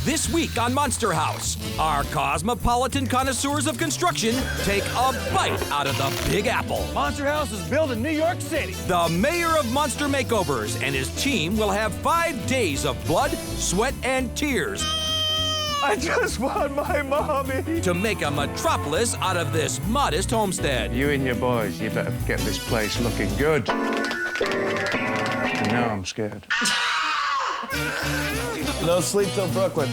This week on Monster House, our cosmopolitan connoisseurs of construction take a bite out of the Big Apple. Monster House is built in New York City. The mayor of Monster Makeovers and his team will have 5 days of blood, sweat, and tears. I just want my mommy. To make a metropolis out of this modest homestead. You and your boys, you better get this place looking good. Now I'm scared. No sleep till Brooklyn.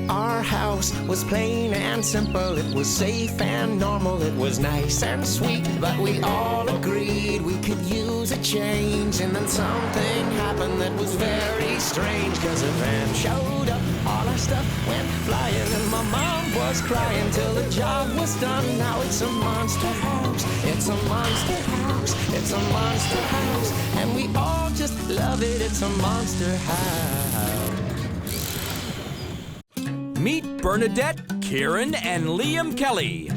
Our house was plain and simple. It was safe and normal. It was nice and sweet, but we all agreed we could use a change. And then something happened that was very strange, 'cause a van showed up, all our stuff went flying, and my mom was crying till the job was done. Now it's a monster house. It's a monster house. It's a monster house, and we all just love it. It's a monster house. Meet Bernadette, Kieran, and Liam Kelly,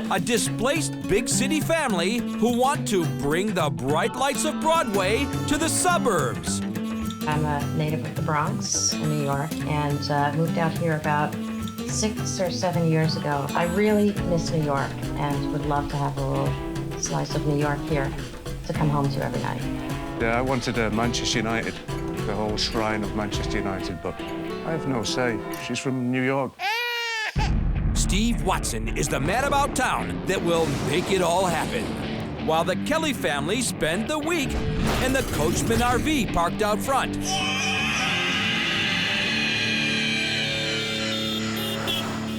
a displaced big city family who want to bring the bright lights of Broadway to the suburbs. I'm a native of the Bronx in New York and moved out here about 6 or 7 years ago. I really miss New York and would love to have a little slice of New York here to come home to every night. Yeah, I wanted Manchester United, the whole shrine of Manchester United, but I have no say. She's from New York. Steve Watson is the man about town that will make it all happen, while the Kelly family spend the week in the Coachman RV parked out front.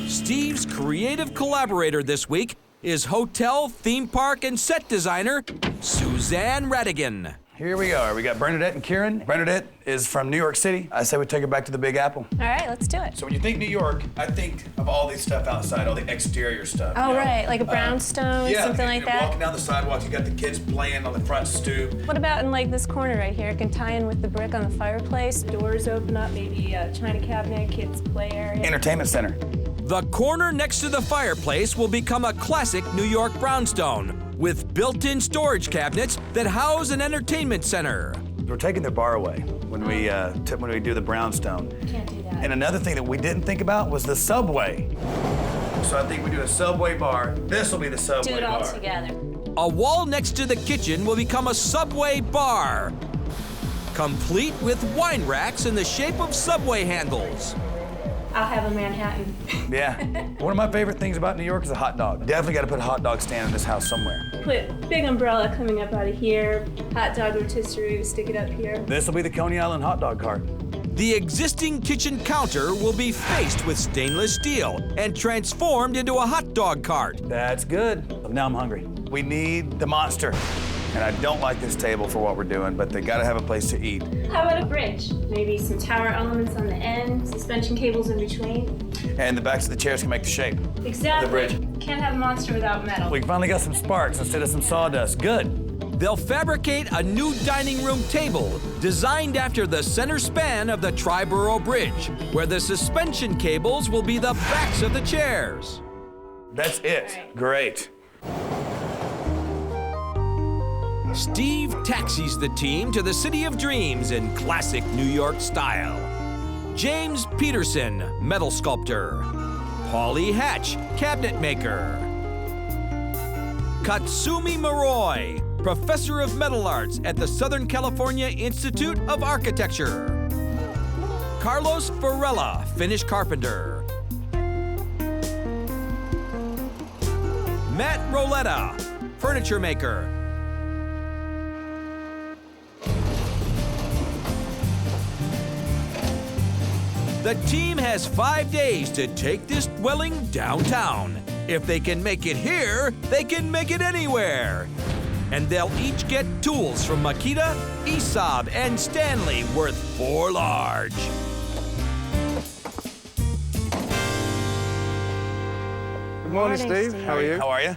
Steve's creative collaborator this week is hotel, theme park, and set designer Suzanne Radigan. Here we are. We got Bernadette and Kieran. Bernadette is from New York City. I say we take her back to the Big Apple. All right, let's do it. So when you think New York, I think of all this stuff outside, all the exterior stuff. Oh, right, like a brownstone, something like that? Walking down the sidewalk, you got the kids playing on the front stoop. What about in like this corner right here? It can tie in with the brick on the fireplace. Doors open up, maybe a china cabinet, kids' play area. Entertainment center. The corner next to the fireplace will become a classic New York brownstone with built-in storage cabinets that house an entertainment center. We're taking their bar away when we do the brownstone. Can't do that. And another thing that we didn't think about was the subway. So I think we do a subway bar. This will be the subway Do it all bar. together. A wall next to the kitchen will become a Subway bar, complete with wine racks in the shape of Subway handles. I'll have a Manhattan. Yeah. One of my favorite things about New York is a hot dog. Definitely got to put a hot dog stand in this house somewhere. Put big umbrella coming up out of here, hot dog rotisserie, stick it up here. This will be the Coney Island hot dog cart. The existing kitchen counter will be faced with stainless steel and transformed into a hot dog cart. That's good. Now I'm hungry. We need the monster. And I don't like this table for what we're doing, but they gotta have a place to eat. How about a bridge? Maybe some tower elements on the end, suspension cables in between. And the backs of the chairs can make the shape. Exactly. The bridge. Can't have a monster without metal. We finally got some sparks instead of some sawdust. Good. They'll fabricate a new dining room table designed after the center span of the Triborough Bridge, where the suspension cables will be the backs of the chairs. That's it. Right. Great. Steve taxis the team to the City of Dreams in classic New York style. James Peterson, metal sculptor. Paulie Hatch, cabinet maker. Katsumi Moroi, professor of metal arts at the Southern California Institute of Architecture. Carlos Varela, finish carpenter. Matt Roletta, furniture maker. The team has 5 days to take this dwelling downtown. If they can make it here, they can make it anywhere. And they'll each get tools from Makita, Esab, and Stanley worth 4 large. Good morning, Steve. How are you? How are you?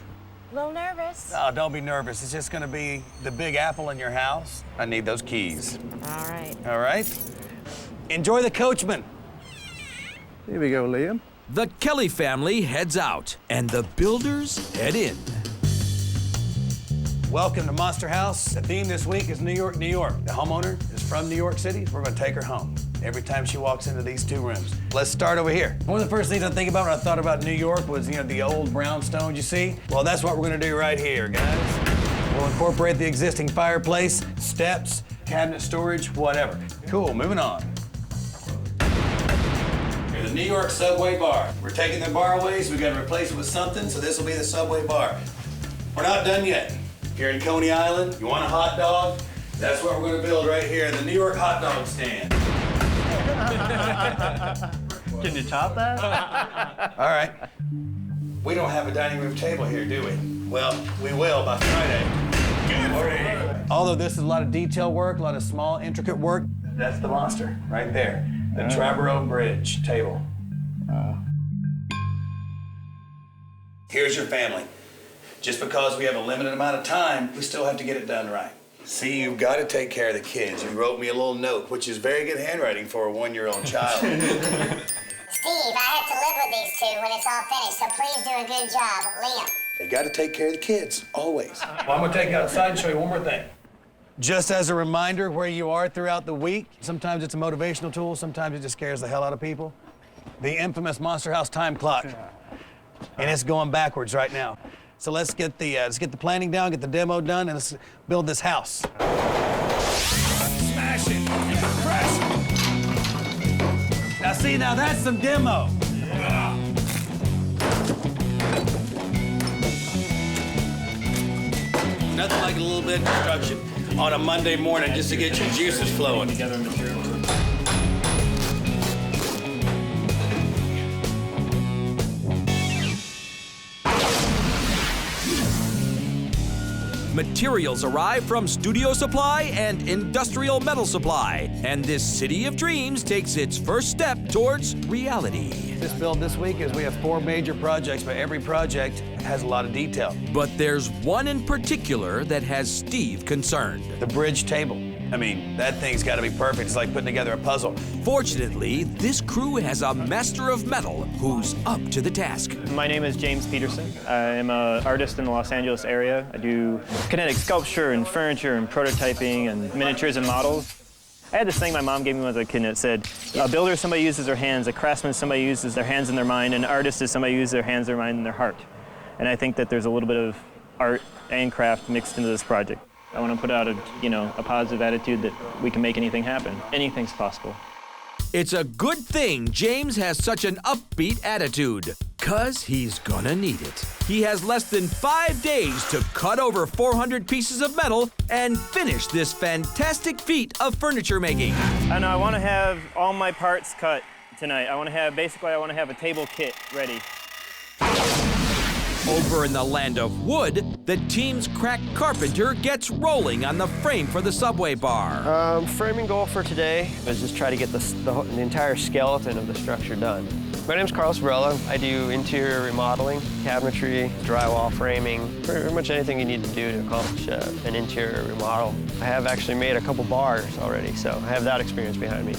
A little nervous. Oh, don't be nervous. It's just gonna be the Big Apple in your house. I need those keys. All right. All right? Enjoy the Coachman. Here we go, Liam. The Kelly family heads out, and the builders head in. Welcome to Monster House. The theme this week is New York, New York. The homeowner is from New York City. We're gonna take her home every time she walks into these 2 rooms. Let's start over here. One of the first things I think about when I thought about New York was, the old brownstones you see. Well, that's what we're gonna do right here, guys. We'll incorporate the existing fireplace, steps, cabinet storage, whatever. Cool, moving on. Here's the New York subway bar. We're taking the bar away, so we gotta replace it with something, so this will be the subway bar. We're not done yet. If you're in Coney Island, you want a hot dog, that's what we're gonna build right here, the New York hot dog stand. Can you top that? All right. We don't have a dining room table here, do we? Well, we will by Friday. Although this is a lot of detail work, a lot of small, intricate work, that's the monster right there, the Trabero Bridge table. Here's your family. Just because we have a limited amount of time, we still have to get it done right. See, you've got to take care of the kids. You wrote me a little note, which is very good handwriting for a 1-year-old child. Steve, I have to live with these 2 when it's all finished, so please do a good job. Liam. You got to take care of the kids, always. Well, I'm going to take you outside and show you one more thing. Just as a reminder where you are throughout the week, sometimes it's a motivational tool, sometimes it just scares the hell out of people. The infamous Monster House time clock. And it's going backwards right now. So let's get the planning down, get the demo done, and let's build this house. Smash it, crash it. Now see, now that's some demo. Yeah. Nothing like a little bit of construction on a Monday morning just to get your juices flowing. Materials arrive from Studio Supply and Industrial Metal Supply, and this city of dreams takes its first step towards reality. This build this week is we have 4 major projects, but every project has a lot of detail. But there's one in particular that has Steve concerned. The bridge table. I mean, that thing's got to be perfect. It's like putting together a puzzle. Fortunately, this crew has a master of metal who's up to the task. My name is James Peterson. I'm an artist in the Los Angeles area. I do kinetic sculpture and furniture and prototyping and miniatures and models. I had this thing my mom gave me when I was a kid, and it said, a builder is somebody who uses their hands, a craftsman is somebody who uses their hands and their mind, and an artist is somebody who uses their hands, their mind, and their heart. And I think that there's a little bit of art and craft mixed into this project. I want to put out a positive attitude that we can make anything happen. Anything's possible. It's a good thing James has such an upbeat attitude, 'cause he's gonna need it. He has less than 5 days to cut over 400 pieces of metal and finish this fantastic feat of furniture making. I know, I want to have all my parts cut tonight. I want to have a table kit ready. Over in the land of wood, the team's crack carpenter gets rolling on the frame for the subway bar. Framing goal for today is just try to get the entire skeleton of the structure done. My name's Carlos Varela. I do interior remodeling, cabinetry, drywall framing, pretty much anything you need to do to accomplish an interior remodel. I have actually made a couple bars already, so I have that experience behind me.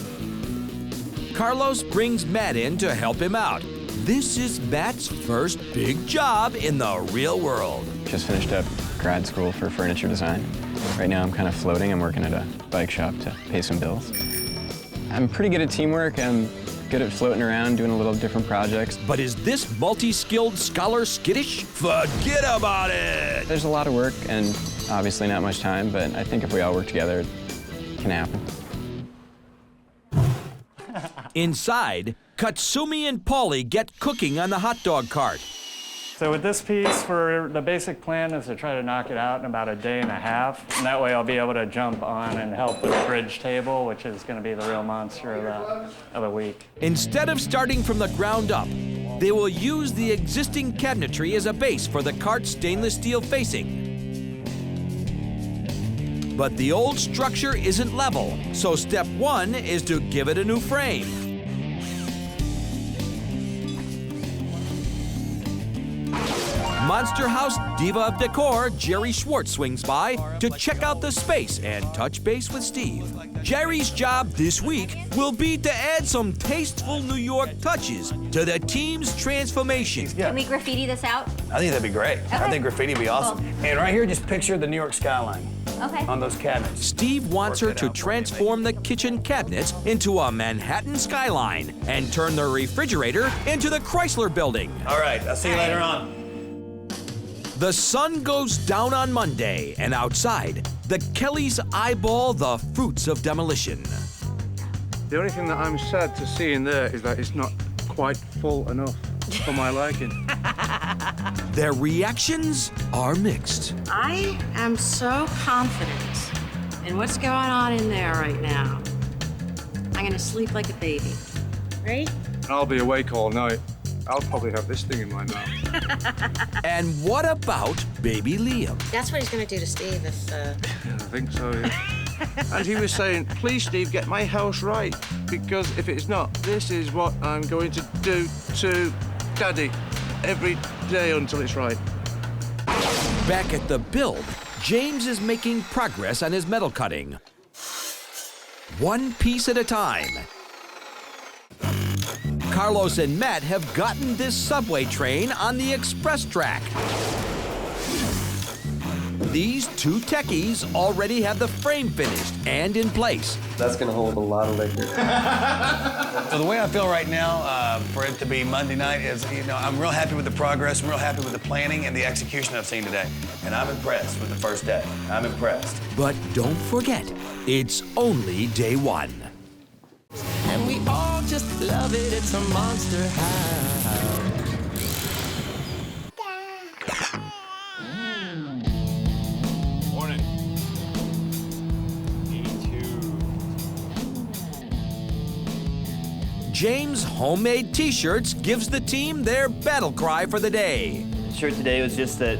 Carlos brings Matt in to help him out. This is Matt's first big job in the real world. Just finished up grad school for furniture design. Right now I'm kind of floating. I'm working at a bike shop to pay some bills. I'm pretty good at teamwork. I'm good at floating around, doing a little different projects. But is this multi-skilled scholar skittish? Forget about it! There's a lot of work and obviously not much time, but I think if we all work together, it can happen. Inside, Katsumi and Paulie get cooking on the hot dog cart. So with this piece, the basic plan is to try to knock it out in about a day and a half. And that way I'll be able to jump on and help with the bridge table, which is going to be the real monster of the week. Instead of starting from the ground up, they will use the existing cabinetry as a base for the cart's stainless steel facing. But the old structure isn't level, so step one is to give it a new frame. Monster House diva of decor, Jerry Schwartz, swings by to check out the space and touch base with Steve. Jerry's job this week will be to add some tasteful New York touches to the team's transformation. Can we graffiti this out? I think that'd be great. Okay. I think graffiti would be awesome. Cool. And right here, just picture the New York skyline Okay. on those cabinets. Steve wants her to transform the kitchen cabinets into a Manhattan skyline and turn the refrigerator into the Chrysler Building. All right, I'll see you later on. The sun goes down on Monday, and outside, the Kellys eyeball the fruits of demolition. The only thing that I'm sad to see in there is that it's not quite full enough for my liking. Their reactions are mixed. I am so confident in what's going on in there right now. I'm gonna sleep like a baby, right? I'll be awake all night. I'll probably have this thing in my mouth. And what about baby Liam? That's what he's gonna do to Steve if, I think so, yeah. And he was saying, please, Steve, get my house right, because if it's not, this is what I'm going to do to Daddy every day until it's right. Back at the build, James is making progress on his metal cutting. One piece at a time. Carlos and Matt have gotten this subway train on the express track. These two techies already have the frame finished and in place. That's gonna hold a lot of liquor. So the way I feel right now, for it to be Monday night is, I'm real happy with the progress, I'm real happy with the planning and the execution I've seen today. And I'm impressed with the first day. I'm impressed. But don't forget, it's only day one. And we all just love it, it's a monster house. Morning. 82. James' homemade t-shirts gives the team their battle cry for the day. The shirt today was just that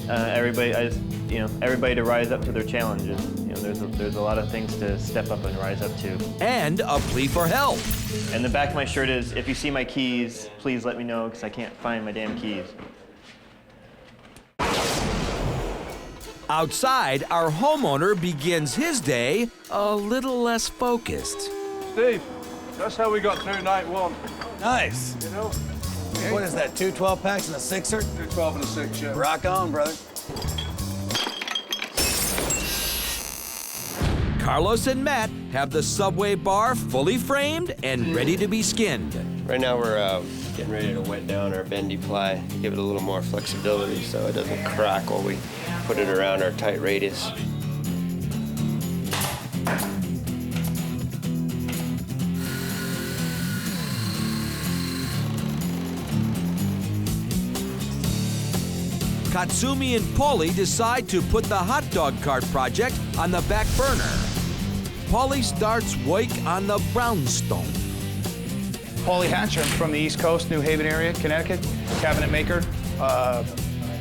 everybody to rise up to their challenges. There's a lot of things to step up and rise up to. And a plea for help. And the back of my shirt is, if you see my keys, please let me know, because I can't find my damn keys. Outside, our homeowner begins his day a little less focused. Steve, that's how we got through night one. Nice. You know? What is that, 2 12-packs and a sixer? 2 12 and a 6, yeah. Rock on, brother. Carlos and Matt have the subway bar fully framed and ready to be skinned. Right now we're getting ready to wet down our bendy ply, give it a little more flexibility so it doesn't crack while we put it around our tight radius. Katsumi and Paulie decide to put the hot dog cart project on the back burner. Paulie starts work on the brownstone. Paulie Hatcher from the East Coast, New Haven area, Connecticut. Cabinet maker,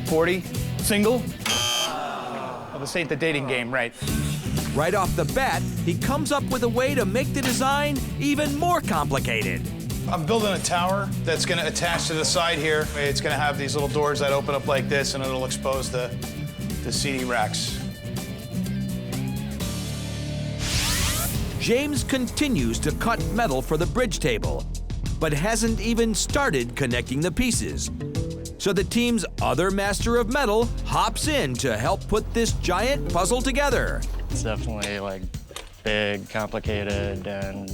40, single. Oh, this ain't the dating game, right? Right off the bat, he comes up with a way to make the design even more complicated. I'm building a tower that's gonna attach to the side here. It's gonna have these little doors that open up like this, and it'll expose the seating racks. James continues to cut metal for the bridge table, but hasn't even started connecting the pieces. So the team's other master of metal hops in to help put this giant puzzle together. It's definitely like big, complicated, and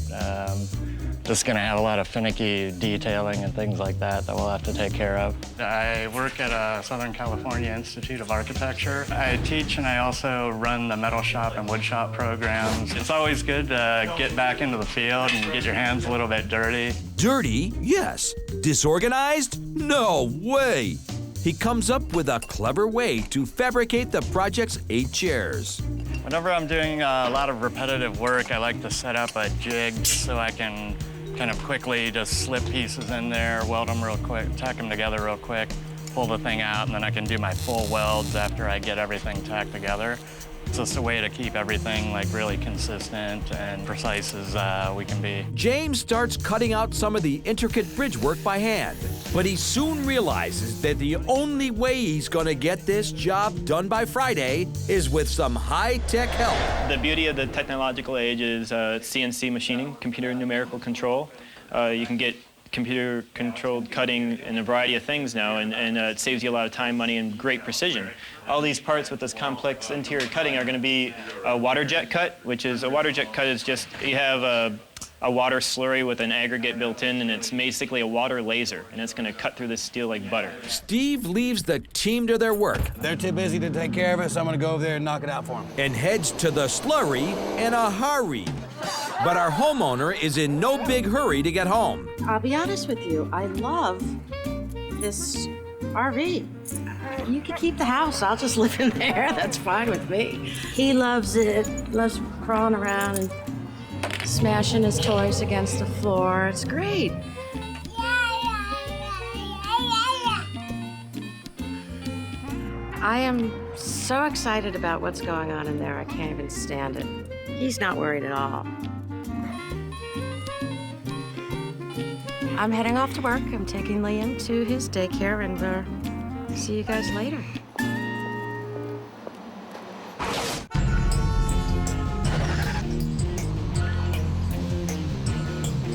just gonna have a lot of finicky detailing and things like that we'll have to take care of. I work at Southern California Institute of Architecture. I teach and I also run the metal shop and wood shop programs. It's always good to get back into the field and get your hands a little bit dirty. Dirty? Yes. Disorganized? No way. He comes up with a clever way to fabricate the project's 8 chairs. Whenever I'm doing a lot of repetitive work, I like to set up a jig so I can kind of quickly just slip pieces in there, weld them real quick, tack them together real quick, pull the thing out, and then I can do my full welds after I get everything tacked together. It's just a way to keep everything like really consistent and precise as we can be. James starts cutting out some of the intricate bridge work by hand, but he soon realizes that the only way he's gonna get this job done by Friday is with some high-tech help. The beauty of the technological age is CNC machining, computer numerical control. You can get computer-controlled cutting in a variety of things now, and it saves you a lot of time, money, and great precision. All these parts with this complex interior cutting are going to be a water jet cut, which is a water jet cut is just, you have a water slurry with an aggregate built in, and it's basically a water laser, and it's going to cut through the steel like butter. Steve leaves the team to their work. They're too busy to take care of it, so I'm going to go over there and knock it out for them. And heads to the slurry in a hurry. But our homeowner is in no big hurry to get home. I'll be honest with you, I love this RV. You can keep the house, I'll just live in there, that's fine with me. He loves it, loves crawling around and smashing his toys against the floor. It's great. I am so excited about what's going on in there, I can't even stand it. He's not worried at all. I'm heading off to work. I'm taking Liam to his daycare, and see you guys later.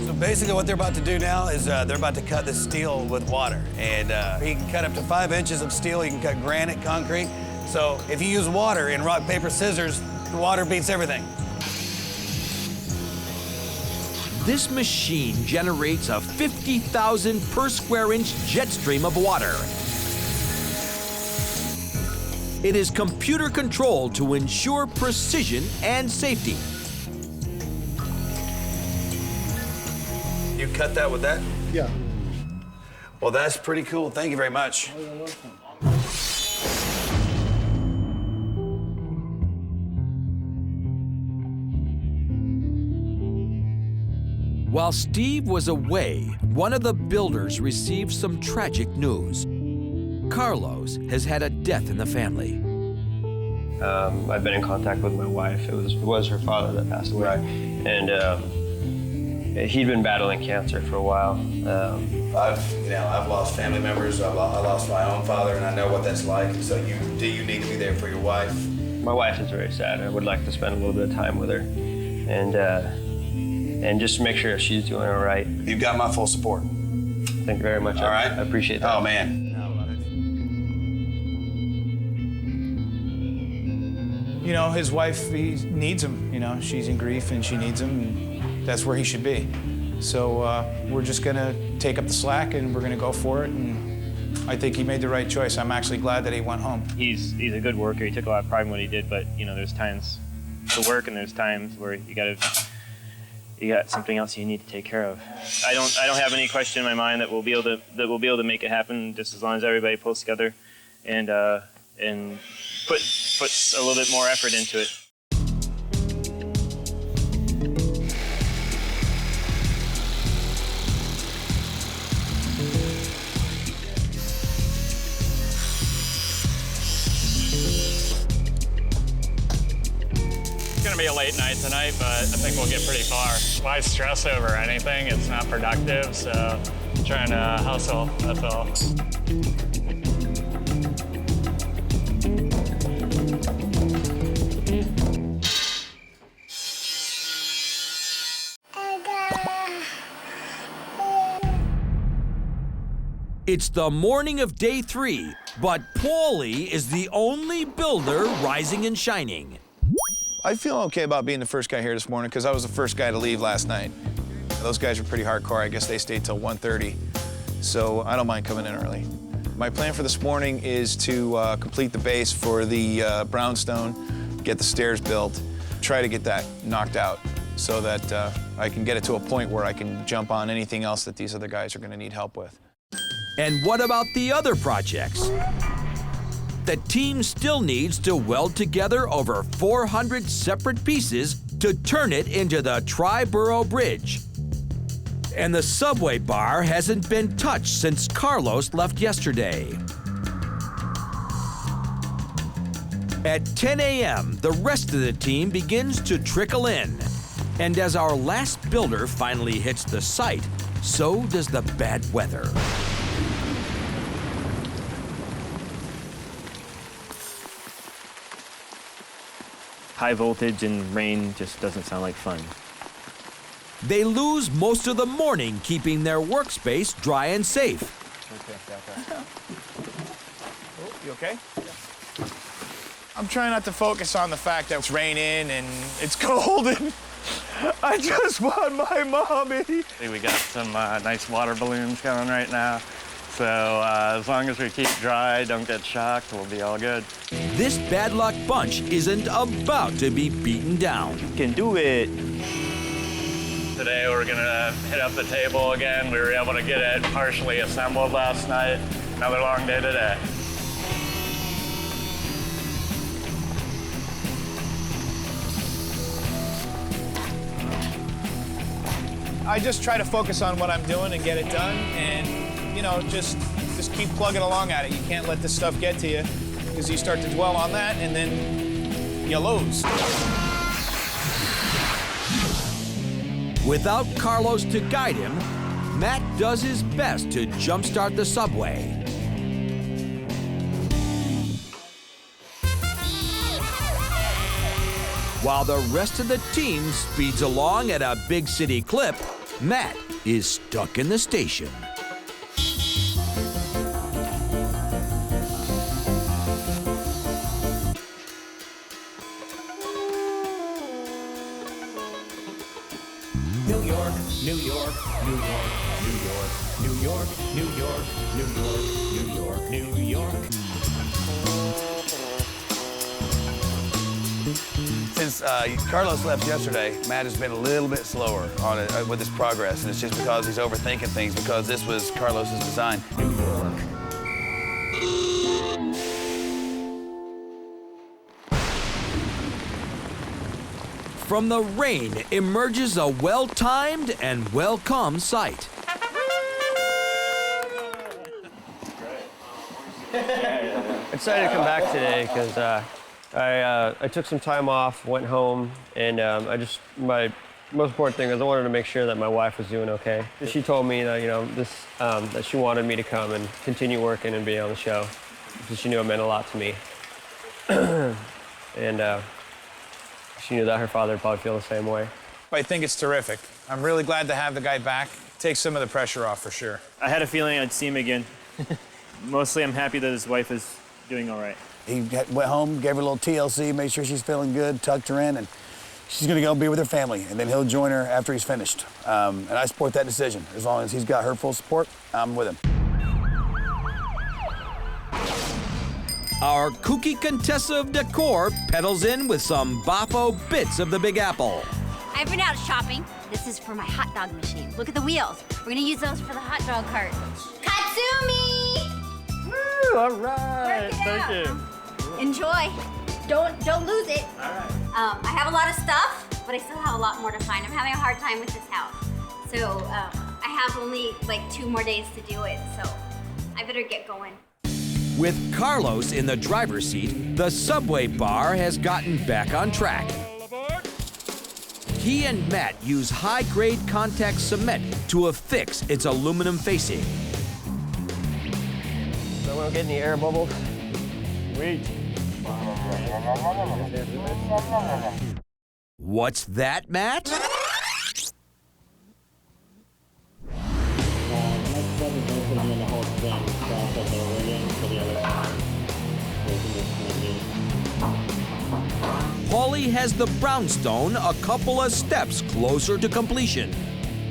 So basically what they're about to do now is they're about to cut the steel with water. And you can cut up to 5 inches of steel. You can cut granite, concrete. So if you use water in rock, paper, scissors, water beats everything. This machine generates a 50,000 per square inch jet stream of water. It is computer controlled to ensure precision and safety. You cut that with that? Yeah. Well, that's pretty cool. Thank you very much. While Steve was away, one of the builders received some tragic news. Carlos has had a death in the family. I've been in contact with my wife. It was her father that passed away. Right. And he'd been battling cancer for a while. I've lost family members. I lost my own father, and I know what that's like. So do you need to be there for your wife? My wife is very sad. I would like to spend a little bit of time with her, and just make sure she's doing all right. You've got my full support. Thank you very much. All right. I appreciate that. Oh, man. You know, his wife, he needs him. You know, she's in grief and she needs him, and that's where he should be. So we're just gonna take up the slack and we're gonna go for it. And I think he made the right choice. I'm actually glad that he went home. He's a good worker. He took a lot of pride in what he did, but you know, there's times to work and there's times where you got something else you need to take care of. I don't have any question in my mind that we'll be able to make it happen, just as long as everybody pulls together and puts a little bit more effort into it. It's gonna be a late night tonight, but I think we'll get pretty far. Why stress over anything? It's not productive, so I'm trying to hustle, that's all. It's the morning of day 3, but Paulie is the only builder rising and shining. I feel okay about being the first guy here this morning because I was the first guy to leave last night. Those guys were pretty hardcore. I guess they stayed till 1:30, so I don't mind coming in early. My plan for this morning is to complete the base for the brownstone, get the stairs built, try to get that knocked out so that I can get it to a point where I can jump on anything else that these other guys are going to need help with. And what about the other projects? The team still needs to weld together over 400 separate pieces to turn it into the Triborough Bridge. And the subway bar hasn't been touched since Carlos left yesterday. At 10 a.m., the rest of the team begins to trickle in. And as our last builder finally hits the site, so does the bad weather. High voltage and rain just doesn't sound like fun. They lose most of the morning keeping their workspace dry and safe. Oh, you okay? I'm trying not to focus on the fact that it's raining and it's cold and I just want my mommy. We got some nice water balloons going right now. So as long as we keep dry, don't get shocked, we'll be all good. This bad luck bunch isn't about to be beaten down. Can do it. Today we're gonna hit up the table again. We were able to get it partially assembled last night. Another long day today. I just try to focus on what I'm doing and get it done, and you know, just keep plugging along at it. You can't let this stuff get to you, because you start to dwell on that, and then you lose. Without Carlos to guide him, Matt does his best to jumpstart the subway. While the rest of the team speeds along at a big city clip, Matt is stuck in the station. New York, New York, New York, New York, New York, New York, New York, New York, New York. Since Carlos left yesterday, Matt has been a little bit slower on it with his progress, and it's just because he's overthinking things, because this was Carlos's design. New York. From the rain emerges a well-timed and welcome sight. Excited to come back today because I took some time off, went home, and my most important thing is I wanted to make sure that my wife was doing okay. She told me that that she wanted me to come and continue working and being on the show because she knew it meant a lot to me, and she knew that her father would probably feel the same way. I think it's terrific. I'm really glad to have the guy back. Takes some of the pressure off for sure. I had a feeling I'd see him again. Mostly I'm happy that his wife is doing all right. He went home, gave her a little TLC, made sure she's feeling good, tucked her in, and she's gonna go be with her family, and then he'll join her after he's finished. And I support that decision. As long as he's got her full support, I'm with him. Our kooky Contessa of Decor pedals in with some boffo bits of the Big Apple. I've been out shopping. This is for my hot dog machine. Look at the wheels. We're gonna use those for the hot dog cart. Katsumi! Woo, all right, thank you. Enjoy. Don't lose it. All right. I have a lot of stuff, but I still have a lot more to find. I'm having a hard time with this house. So I have only like 2 more days to do it, so I better get going. With Carlos in the driver's seat, the Subway bar has gotten back on track. He and Matt use high-grade contact cement to affix its aluminum facing. So I won't get any air bubbles. Sweet. What's that, Matt? Paulie has the brownstone a couple of steps closer to completion.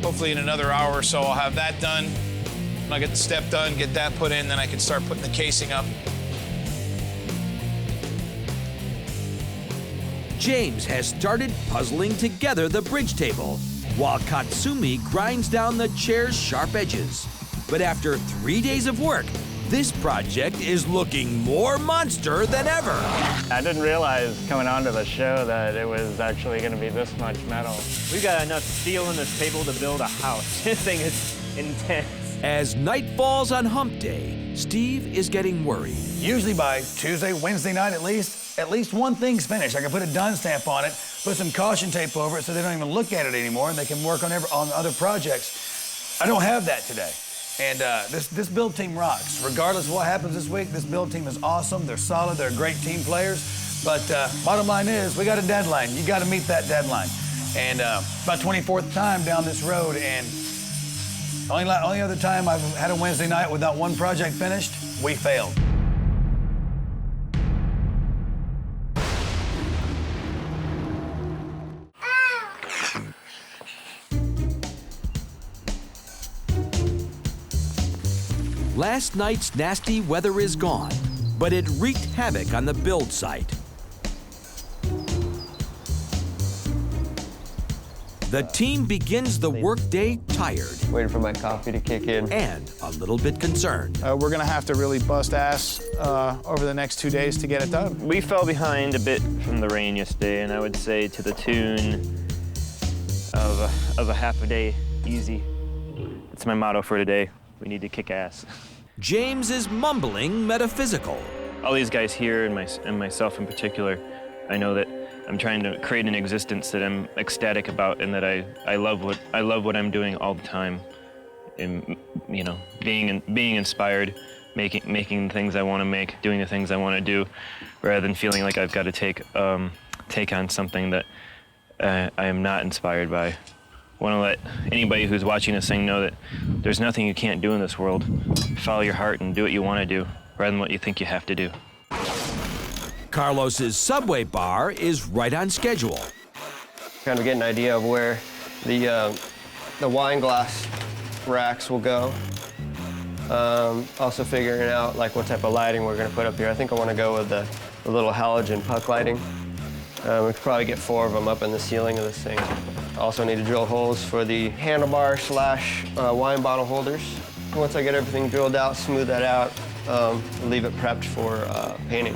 Hopefully in another hour or so I'll have that done. When I get the step done, get that put in, then I can start putting the casing up. James has started puzzling together the bridge table, while Katsumi grinds down the chair's sharp edges. But after 3 days of work, this project is looking more monster than ever. I didn't realize coming onto the show that it was actually going to be this much metal. We've got enough steel in this table to build a house. This thing is intense. As night falls on hump day, Steve is getting worried. Usually by Tuesday, Wednesday night at least, at least one thing's finished. I can put a done stamp on it, put some caution tape over it so they don't even look at it anymore and they can work on other projects. I don't have that today. And this build team rocks. Regardless of what happens this week, this build team is awesome. They're solid, they're great team players. But bottom line is, we got a deadline. You got to meet that deadline. And about 24th time down this road, and only other time I've had a Wednesday night without one project finished, we failed. Last night's nasty weather is gone, but it wreaked havoc on the build site. The team begins the workday tired. Waiting for my coffee to kick in. And a little bit concerned. We're gonna have to really bust ass over the next 2 days to get it done. We fell behind a bit from the rain yesterday, and I would say to the tune of a half a day easy. It's my motto for today. We need to kick ass. James is mumbling metaphysical. All these guys here, and myself in particular, I know that I'm trying to create an existence that I'm ecstatic about, and that I love what I'm doing all the time. And you know, being inspired, making things I want to make, doing the things I want to do, rather than feeling like I've got to take on something that I am not inspired by. I want to let anybody who's watching this thing know that there's nothing you can't do in this world. Follow your heart and do what you want to do, rather than what you think you have to do. Carlos's Subway bar is right on schedule. Kind of get an idea of where the wine glass racks will go. Also figuring out like what type of lighting we're going to put up here. I think I want to go with the little halogen puck lighting. We could probably get 4 of them up in the ceiling of this thing. Also need to drill holes for the handlebar / wine bottle holders. Once I get everything drilled out, smooth that out, leave it prepped for painting.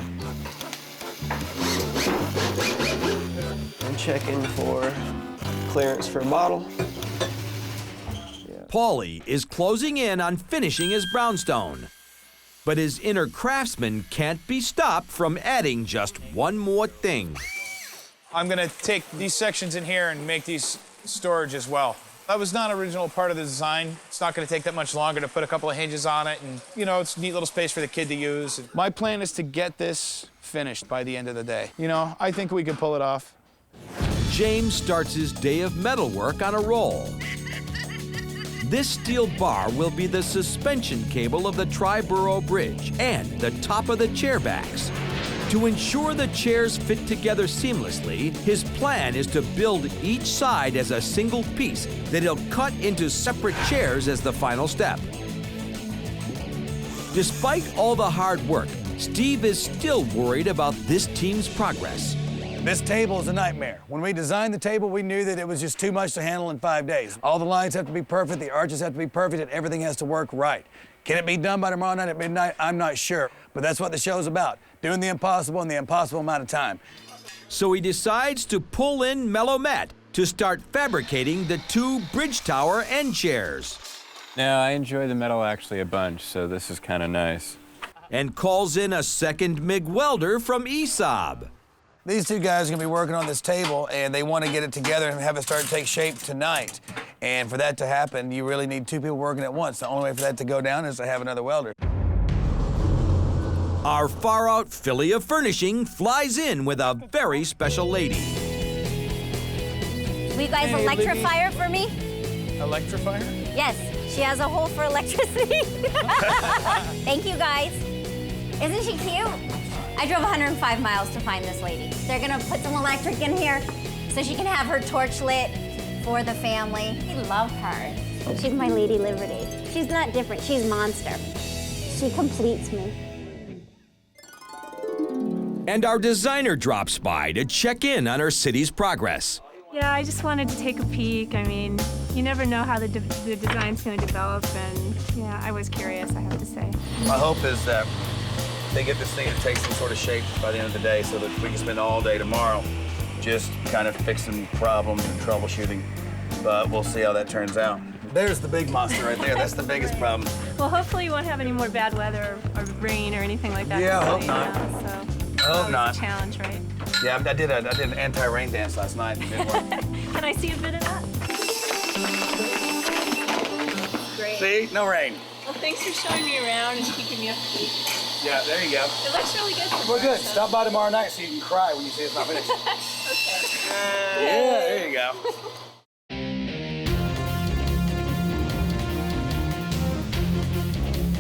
And check in for clearance for a bottle. Paulie is closing in on finishing his brownstone. But his inner craftsman can't be stopped from adding just one more thing. I'm gonna take these sections in here and make these storage as well. That was not an original part of the design. It's not gonna take that much longer to put a couple of hinges on it, and you know, it's a neat little space for the kid to use. My plan is to get this finished by the end of the day. You know, I think we can pull it off. James starts his day of metalwork on a roll. This steel bar will be the suspension cable of the Triborough Bridge and the top of the chair backs. To ensure the chairs fit together seamlessly, his plan is to build each side as a single piece that he'll cut into separate chairs as the final step. Despite all the hard work, Steve is still worried about this team's progress. This table is a nightmare. When we designed the table, we knew that it was just too much to handle in 5 days. All the lines have to be perfect, the arches have to be perfect, and everything has to work right. Can it be done by tomorrow night at midnight? I'm not sure, but that's what the show's about, doing the impossible in the impossible amount of time. So he decides to pull in Mellow Matt to start fabricating the 2 bridge tower end chairs. No, I enjoy the metal actually a bunch, so this is kind of nice. And calls in a second MIG welder from ESOB. These 2 guys are gonna be working on this table, and they want to get it together and have it start to take shape tonight. And for that to happen, you really need 2 people working at once. The only way for that to go down is to have another welder. Our far-out filly of furnishing flies in with a very special lady. Will you guys electrify her for me? Electrify her? Yes, she has a hole for electricity. Thank you, guys. Isn't she cute? I drove 105 miles to find this lady. They're gonna put some electric in here so she can have her torch lit for the family. We love her. She's my Lady Liberty. She's not different, she's monster. She completes me. And our designer drops by to check in on her city's progress. Yeah, I just wanted to take a peek. I mean, you never know how the design's gonna develop, and yeah, I was curious, I have to say. My hope is that they get this thing to take some sort of shape by the end of the day so that we can spend all day tomorrow just kind of fixing problems and troubleshooting. But we'll see how that turns out. There's the big monster right there. That's the biggest problem. Well, hopefully you won't have any more bad weather or rain or anything like that. Yeah, I hope not. hope not. Challenge, right? Yeah, I did an anti-rain dance last night. It didn't work. Can I see a bit of that? Great. See? No rain. Well, thanks for showing me around and keeping me up to date. Yeah, there you go. It looks really good. We're good. Stop by tomorrow night so you can cry when you see it's not finished. Okay. Yeah, there you go.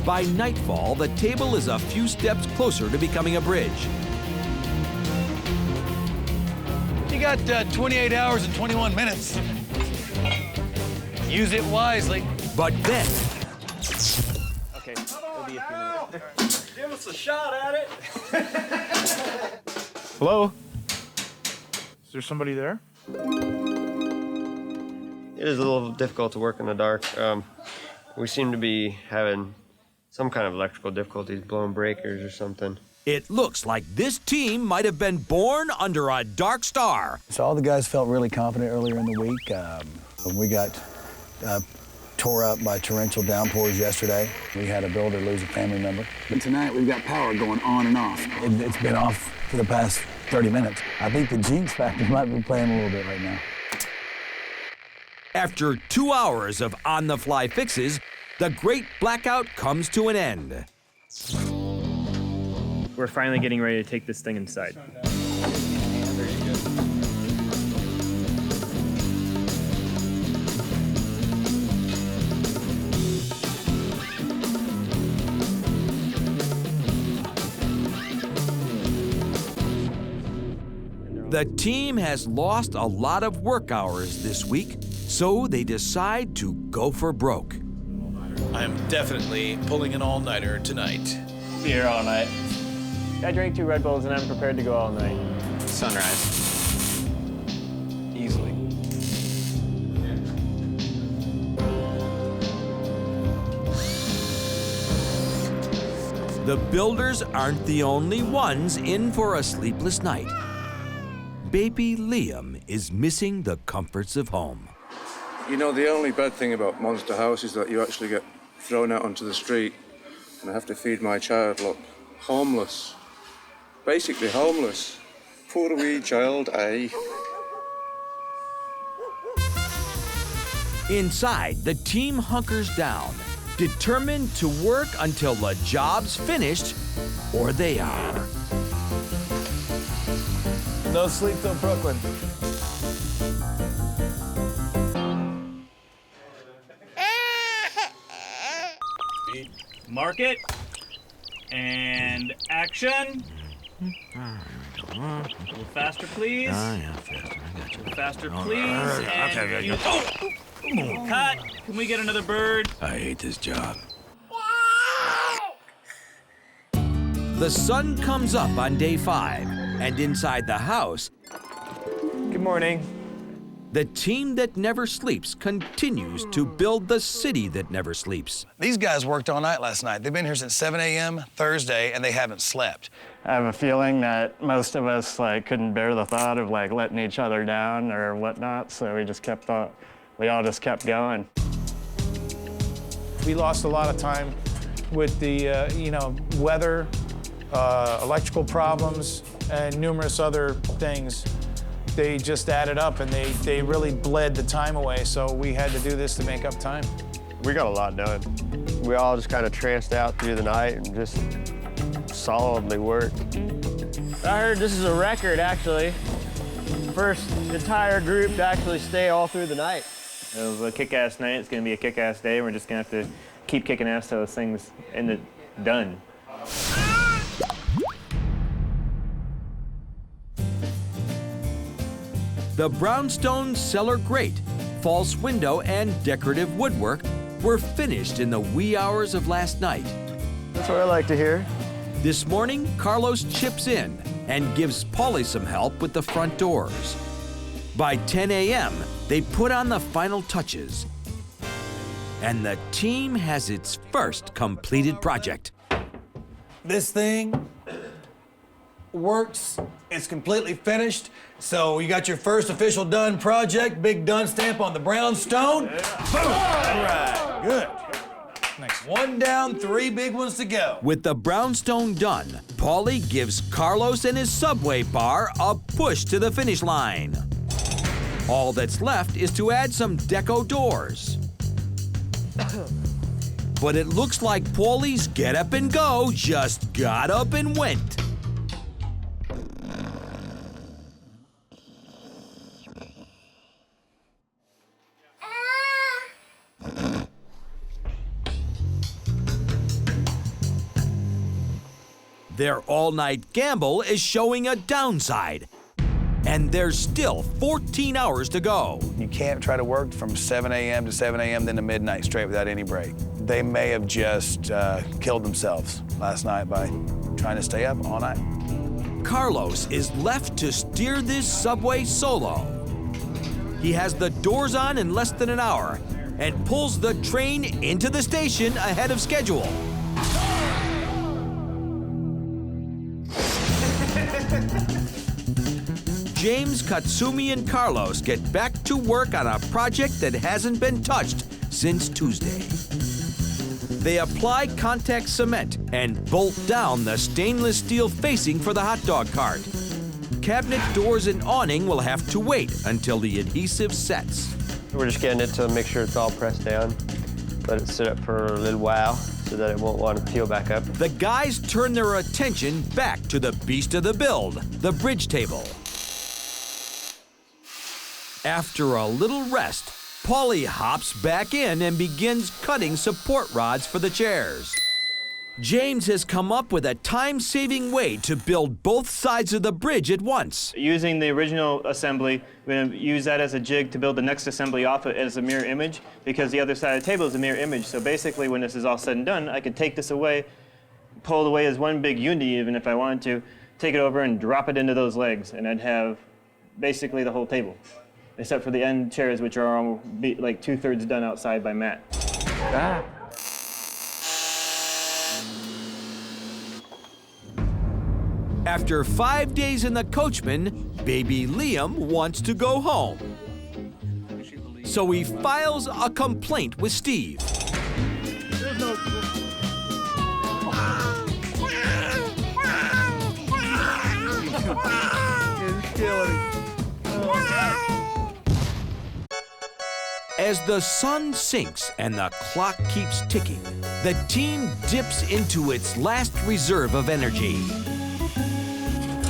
By nightfall, the table is a few steps closer to becoming a bridge. You got 28 hours and 21 minutes. Use it wisely. But then, Okay, it'll be a few minutes. Give us a shot at it. Hello? Is there somebody there? It is a little difficult to work in the dark. We seem to be having some kind of electrical difficulties, blowing breakers or something. it looks like this team might have been born under a dark star. So all the guys felt really confident earlier in the week. We got tore up by torrential downpours yesterday. We had a builder lose a family member. But tonight we've got power going on and off. It's been off for the past 30 minutes. I think the jinx factor might be playing a little bit right now. After 2 hours of on-the-fly fixes, the great blackout comes to an end. We're finally getting ready to take this thing inside. The team has lost a lot of work hours this week, so they decide to go for broke. I am definitely pulling an all-nighter tonight. Be here all night. I drank 2 Red Bulls and I'm prepared to go all night. Sunrise. Easily. The builders aren't the only ones in for a sleepless night. Baby Liam is missing the comforts of home. You know, the only bad thing about Monster House is that you actually get thrown out onto the street, and I have to feed my child, look, homeless. Basically homeless. Poor wee child, eh? Inside, the team hunkers down, determined to work until the job's finished, or they are. No sleep till Brooklyn. Mark it. And action. A little faster, please. Yeah, faster. I got you. A little faster, please. And cut. Can we get another bird? I hate this job. The sun comes up on day 5, and inside the house, Good morning. the team that never sleeps continues to build the city that never sleeps. These guys worked all night last night. They've been here since 7 a.m. Thursday, and they haven't slept. I have a feeling that most of us couldn't bear the thought of letting each other down or whatnot, so we all just kept going. We lost a lot of time with the, weather, electrical problems, and numerous other things. They just added up, and they really bled the time away, so we had to do this to make up time. We got a lot done. We all just kind of tranced out through the night and just solidly worked. I heard this is a record, actually. First entire group to actually stay all through the night. It was a kick-ass night. It's going to be a kick-ass day. We're just going to have to keep kicking ass till this thing's done. The brownstone cellar grate, false window, and decorative woodwork were finished in the wee hours of last night. That's what I like to hear. This morning, Carlos chips in and gives Paulie some help with the front doors. By 10 a.m., they put on the final touches. And the team has its first completed project. This thing works. It's completely finished. So you got your first official done project, big done stamp on the brownstone. Yeah. Boom! All right, good. Next. One down, 3 big ones to go. With the brownstone done, Paulie gives Carlos and his subway bar a push to the finish line. All that's left is to add some deco doors. But it looks like Paulie's get up and go just got up and went. Their all-night gamble is showing a downside, and there's still 14 hours to go. You can't try to work from 7 a.m. to 7 a.m. then to midnight straight without any break. They may have just killed themselves last night by trying to stay up all night. Carlos is left to steer this subway solo. He has the doors on in less than an hour and pulls the train into the station ahead of schedule. James, Katsumi, and Carlos get back to work on a project that hasn't been touched since Tuesday. They apply contact cement and bolt down the stainless steel facing for the hot dog cart. Cabinet doors and awning will have to wait until the adhesive sets. We're just getting it to make sure it's all pressed down. Let it sit up for a little while so that it won't want to peel back up. The guys turn their attention back to the beast of the build, the bridge table. After a little rest, Paulie hops back in and begins cutting support rods for the chairs. James has come up with a time-saving way to build both sides of the bridge at once. Using the original assembly, we're going to use that as a jig to build the next assembly off it as a mirror image, because the other side of the table is a mirror image. So basically, when this is all said and done, I could take this away, pull it away as one big unity, even if I wanted to, take it over and drop it into those legs, and I'd have basically the whole table, except for the end chairs, which are like 2/3 done outside by Matt. Ah. After 5 days in the coachman, baby Liam wants to go home. So he files a complaint with Steve. As the sun sinks and the clock keeps ticking, the team dips into its last reserve of energy.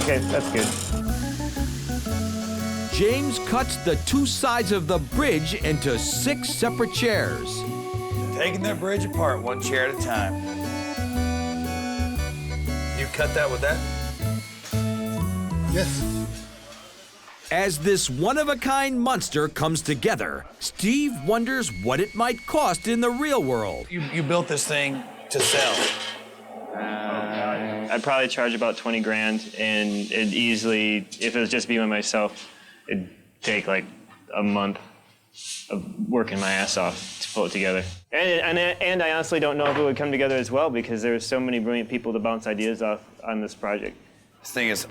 Okay, that's good. James cuts the two sides of the bridge into 6 separate chairs. Taking that bridge apart one chair at a time. You cut that with that? Yes. As this one-of-a-kind monster comes together, Steve wonders what it might cost in the real world. You built this thing to sell. I'd probably charge about 20 grand, and it'd easily, if it was just me by myself, it'd take like a month of working my ass off to pull it together. And I honestly don't know if it would come together as well, because there's so many brilliant people to bounce ideas off on this project. This thing is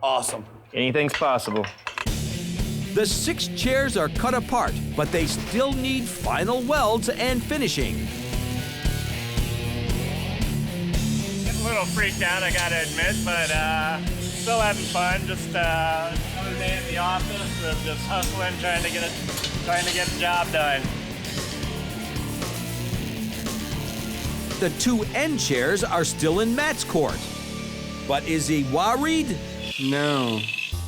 awesome. Anything's possible. The 6 chairs are cut apart, but they still need final welds and finishing. A little freaked out, I gotta admit, but still having fun. Just another day in the office of just hustling, trying to get the job done. The 2 end chairs are still in Matt's court. But is he worried? No.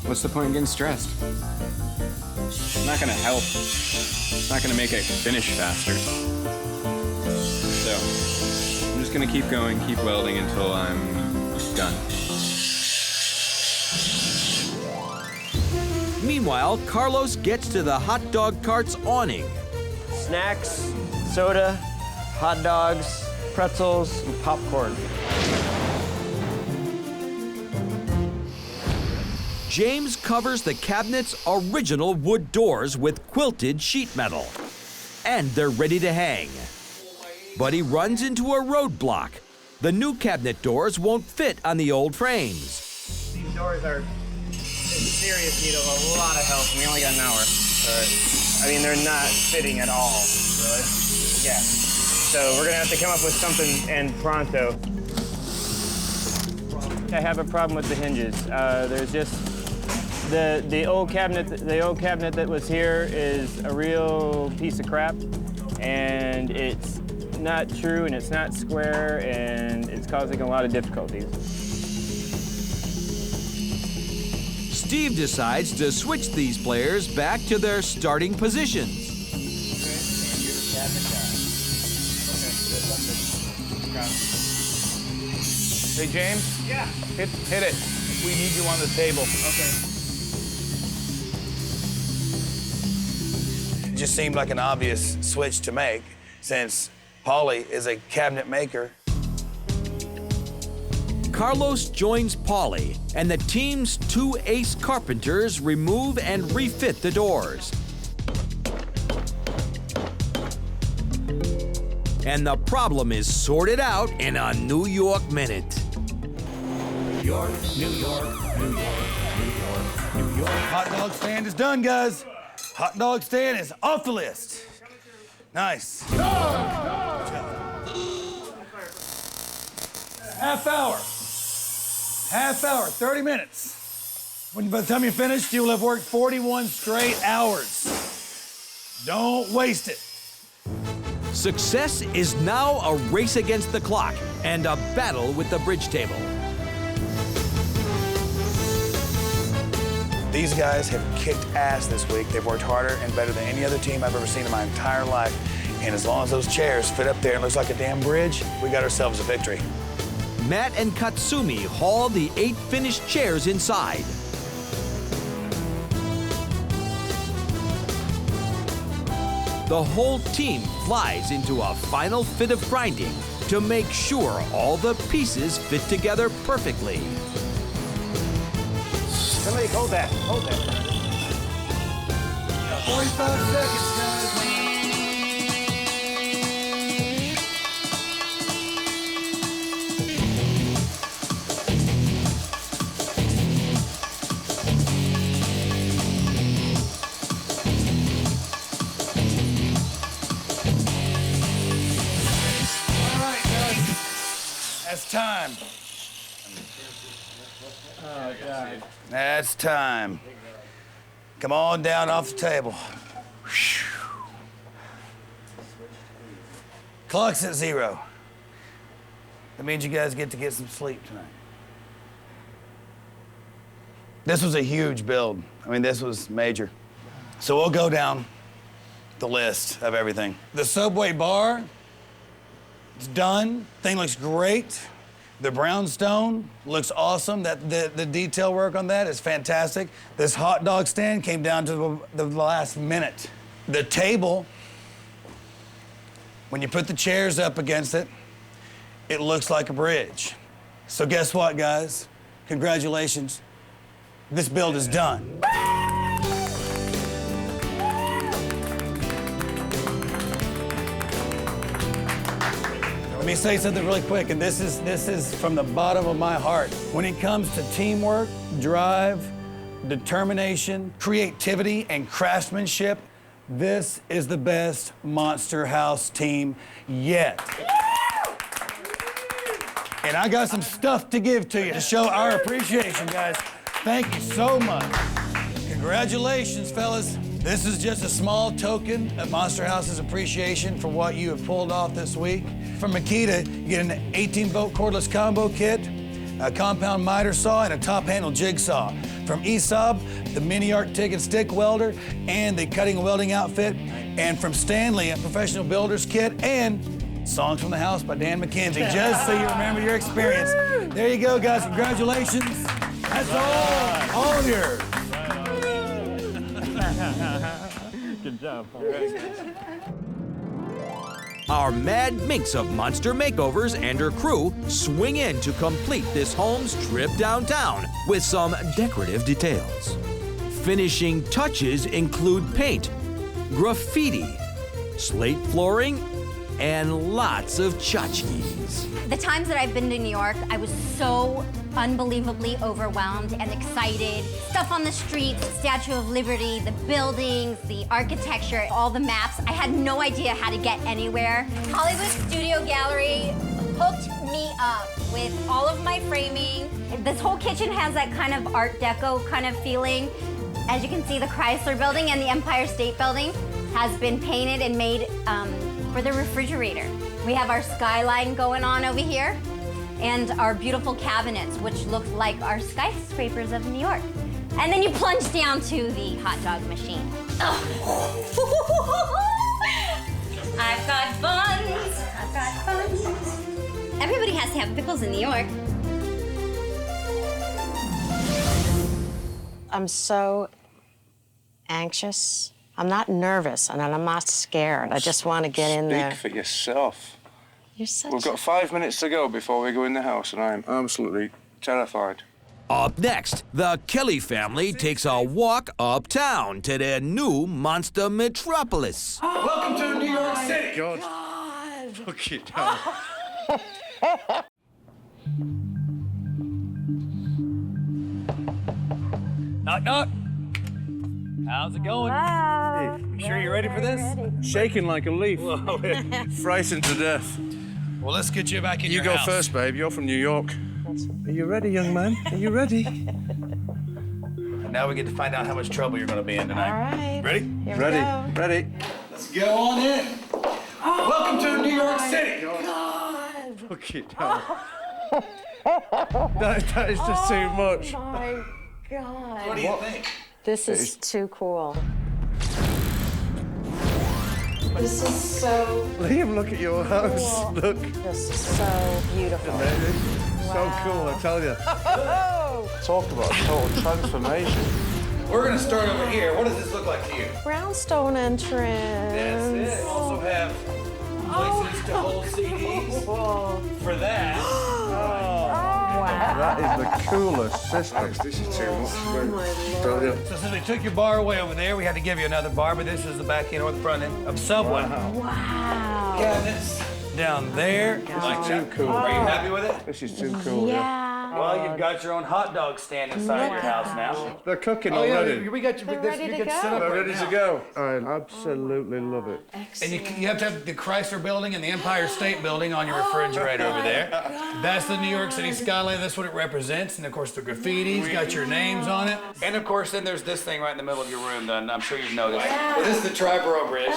What's the point in getting stressed? It's not gonna help. It's not gonna make it finish faster. So, I'm just gonna keep going, keep welding until I'm done. Meanwhile, Carlos gets to the hot dog cart's awning. Snacks, soda, hot dogs, pretzels, and popcorn. James covers the cabinet's original wood doors with quilted sheet metal. And they're ready to hang. But he runs into a roadblock. The new cabinet doors won't fit on the old frames. These doors are in serious need of a lot of help, and we only got an hour. I mean, they're not fitting at all, really. Yeah. So we're gonna have to come up with something and pronto. I have a problem with the hinges. There's just the old cabinet. The old cabinet that was here is a real piece of crap, and it's not true, and it's not square, and it's causing a lot of difficulties. Steve decides to switch these players back to their starting positions. Hey, James? Yeah? Hit it. We need you on the table. Okay. It just seemed like an obvious switch to make since Paulie is a cabinet maker. Carlos joins Paulie, and the team's 2 ace carpenters remove and refit the doors. And the problem is sorted out in a New York minute. New York, New York, New York, New York, New York. Hot dog stand is done, guys. Hot dog stand is off the list. Nice. Half hour. Half hour, 30 minutes. By the time you're finished, you will have worked 41 straight hours. Don't waste it. Success is now a race against the clock and a battle with the bridge table. These guys have kicked ass this week. They've worked harder and better than any other team I've ever seen in my entire life. And as long as those chairs fit up there and looks like a damn bridge, we got ourselves a victory. Matt and Katsumi haul the 8 finished chairs inside. The whole team flies into a final fit of grinding to make sure all the pieces fit together perfectly. Somebody hold that. Hold that. 45 seconds, guys. All right, guys. That's time. Oh, God. That's time. Come on down off the table. Clock's at 0. That means you guys get to get some sleep tonight. This was a huge build. I mean, this was major. So we'll go down the list of everything. The subway bar, it's done. Thing looks great. The brownstone looks awesome. The detail work on that is fantastic. This hot dog stand came down to the last minute. The table, when you put the chairs up against it, it looks like a bridge. So guess what, guys? Congratulations. This build is done. Let me say something really quick, and this is from the bottom of my heart. When it comes to teamwork, drive, determination, creativity, and craftsmanship, this is the best Monster House team yet. And I got some stuff to give to you to show our appreciation, guys. Thank you so much. Congratulations, fellas. This is just a small token of Monster House's appreciation for what you have pulled off this week. From Makita, you get an 18-volt cordless combo kit, a compound miter saw, and a top-handle jigsaw. From ESOB, the mini arc TIG and stick welder, and the cutting and welding outfit. And from Stanley, a professional builder's kit, and Songs from the House by Dan McKenzie, just so you remember your experience. There you go, guys. Congratulations. That's all yours. Good job. Our mad minx of Monster Makeovers and her crew swing in to complete this home's trip downtown with some decorative details. Finishing touches include paint, graffiti, slate flooring, and lots of tchotchkes. The times that I've been to New York, I was so unbelievably overwhelmed and excited. Stuff on the streets, Statue of Liberty, the buildings, the architecture, all the maps. I had no idea how to get anywhere. Hollywood Studio Gallery hooked me up with all of my framing. This whole kitchen has that kind of Art Deco kind of feeling. As you can see, the Chrysler Building and the Empire State Building has been painted and made for the refrigerator. We have our skyline going on over here and our beautiful cabinets, which look like our skyscrapers of New York. And then you plunge down to the hot dog machine. I've got buns, I've got buns. Everybody has to have pickles in New York. I'm so anxious. I'm not nervous and I'm not scared. I just want to get in there. Speak for yourself. You're such We've got 5 minutes to go before we go in the house, and I'm absolutely terrified. Up next, the Kelly family takes a walk uptown to their new monster metropolis. Welcome to New York City. God. Look it down. Knock, knock. How's it going? Hey, you sure you're ready for this? Shaking like a leaf. Frightened to death. Well, let's get you back in You your go house. first, babe. You're from New York. Are you ready, young man? Are you ready? And now we get to find out how much trouble you're going to be in tonight. All right. Ready? Here Ready. we go. Ready. Let's go on in. Welcome to New York City. Look it down. That is just too much. Oh my God. What do you think? This is too cool. This is so Liam, look at your house. cool. Look. This is so beautiful. So cool, I tell you. Talk about total transformation. We're going to start over here. What does this look like to you? Brownstone entrance. That's it. Also have places to hold CDs. For that. Wow. That is the coolest system. This is too much. Oh my Lord. So since we took your bar away over there, we had to give you another bar, but this is the back end or the front end of Subway. Wow. Cabinets down there. This is too cool. Are you happy with it? This is too cool. Yeah. Well, you've got your own hot dog stand inside your house now. They're cooking Oh, yeah, already. we got you. They're ready to go. set up They're right ready now. to go. I absolutely love it. And you have to have the Chrysler Building and the Empire State Building on your refrigerator over there. That's the New York City skyline. That's what it represents. And of course, the graffiti's got your names on it. And of course, then there's this thing right in the middle of your room. Then I'm sure you've noticed. Well, this is the Triborough Bridge.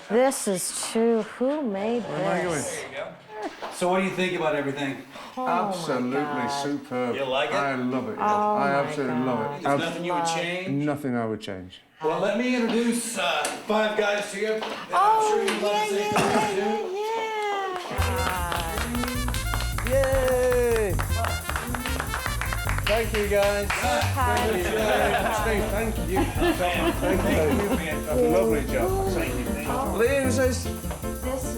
This is too. Who made Where am I going? this? There you go. So what do you think about everything? Absolutely superb. You like it? I love it. Oh I my absolutely love it. There's nothing you would change? Nothing I would change. Well, let me introduce 5 guys to you. that I'm Oh, sure you'd love to say thank you to. Yay! Thank you, guys. Thank you. Steve, thank you. Thank you. That's a lovely job. Liam says,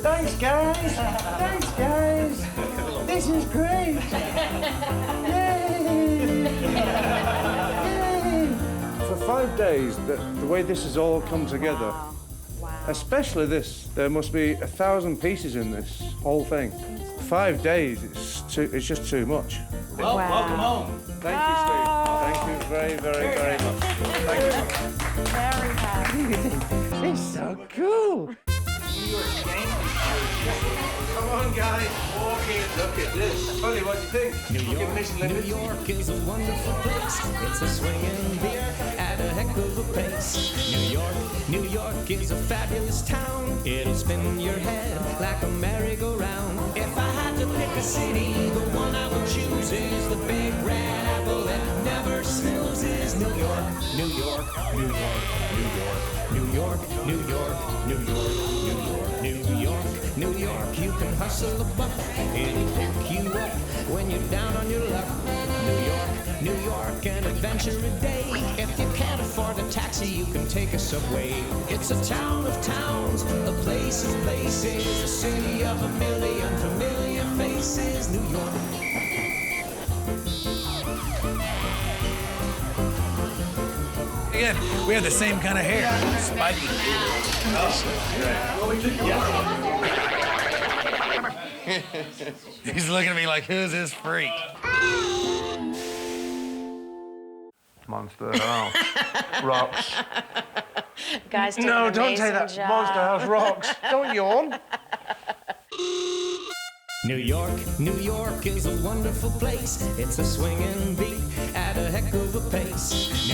thanks, guys. Thanks, guys. This is great. Yay! Yay! For 5 days, the way this has all come together, especially this, there must be 1,000 pieces in this whole thing. 5 days, it's just too much. Well, welcome home. Thank you, Steve. Thank you very, very, very much. Thank you. Very happy. It's so cool. Come on, guys. Walk in. Look at this. Buddy, what do you think? New York is a wonderful place. It's a swinging beer at a heck of a pace. New York is a fabulous town. It'll spin your head like a merry-go-round. If I had to pick a city, the one I would choose is the big red apple that never snoozes. New York, New York, New York, New York, New York, New York, New York, New York, New York, New York. You can hustle a buck and pick you up when you're down on your luck. New York, an adventure a day. If you can't afford a taxi, you can take a subway. It's a town of towns, a place of places, a city of a million familiar faces. New York. again, we have the same kind of hair. Spiky. He's looking at me like, who's this freak? Monster House. Rocks. Guys, doing No, an don't say amazing that. job. Monster House rocks. Don't yawn. New York is a wonderful place. It's a swinging beat at a heck of a pace.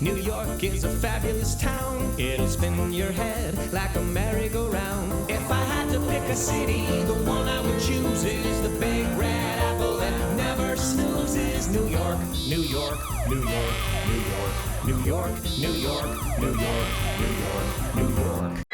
New York is a fabulous town. It'll spin your head like a merry-go-round. If I had to pick a city, the one I would choose is the big red apple that never snoozes. New York, New York, New York, New York, New York, New York, New York, New York, New York.